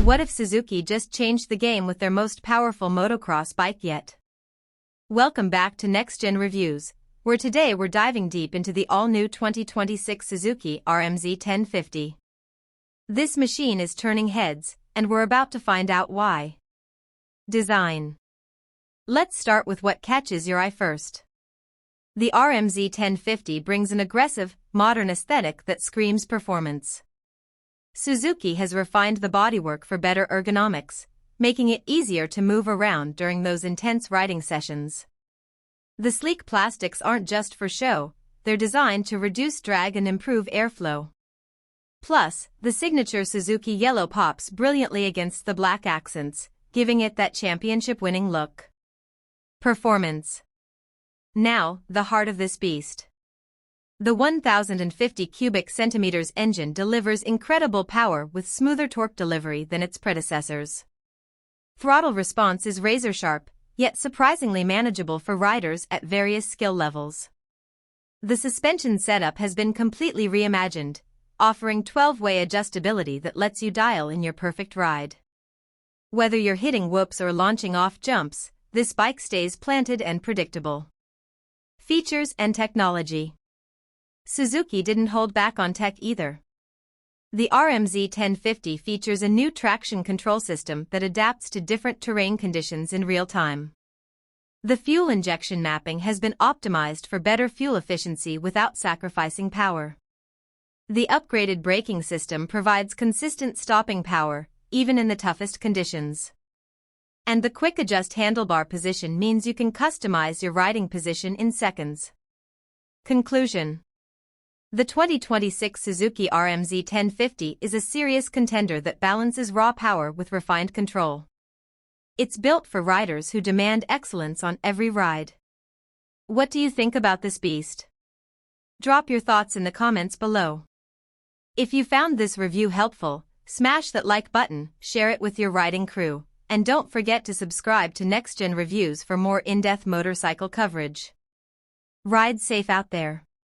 What if Suzuki just changed the game with their most powerful motocross bike yet? Welcome back to Next Gen Reviews, where today we're diving deep into the all-new 2026 Suzuki RM-Z 1050. This machine is turning heads, and we're about to find out why. Design. Let's start with what catches your eye first. The RM-Z 1050 brings an aggressive, modern aesthetic that screams performance. Suzuki has refined the bodywork for better ergonomics, making it easier to move around during those intense riding sessions. The sleek plastics aren't just for show, they're designed to reduce drag and improve airflow. Plus, the signature Suzuki yellow pops brilliantly against the black accents, giving it that championship-winning look. Performance. Now, the heart of this beast. The 1050 cubic centimeters engine delivers incredible power with smoother torque delivery than its predecessors. Throttle response is razor-sharp, yet surprisingly manageable for riders at various skill levels. The suspension setup has been completely reimagined, offering 12-way adjustability that lets you dial in your perfect ride. Whether you're hitting whoops or launching off jumps, this bike stays planted and predictable. Features and technology. Suzuki didn't hold back on tech either. The RM-Z 1050 features a new traction control system that adapts to different terrain conditions in real time. The fuel injection mapping has been optimized for better fuel efficiency without sacrificing power. The upgraded braking system provides consistent stopping power, even in the toughest conditions. And the quick adjust handlebar position means you can customize your riding position in seconds. Conclusion. The 2026 Suzuki RM-Z 1050 is a serious contender that balances raw power with refined control. It's built for riders who demand excellence on every ride. What do you think about this beast? Drop your thoughts in the comments below. If you found this review helpful, smash that like button, share it with your riding crew, and don't forget to subscribe to Next Gen Reviews for more in-depth motorcycle coverage. Ride safe out there.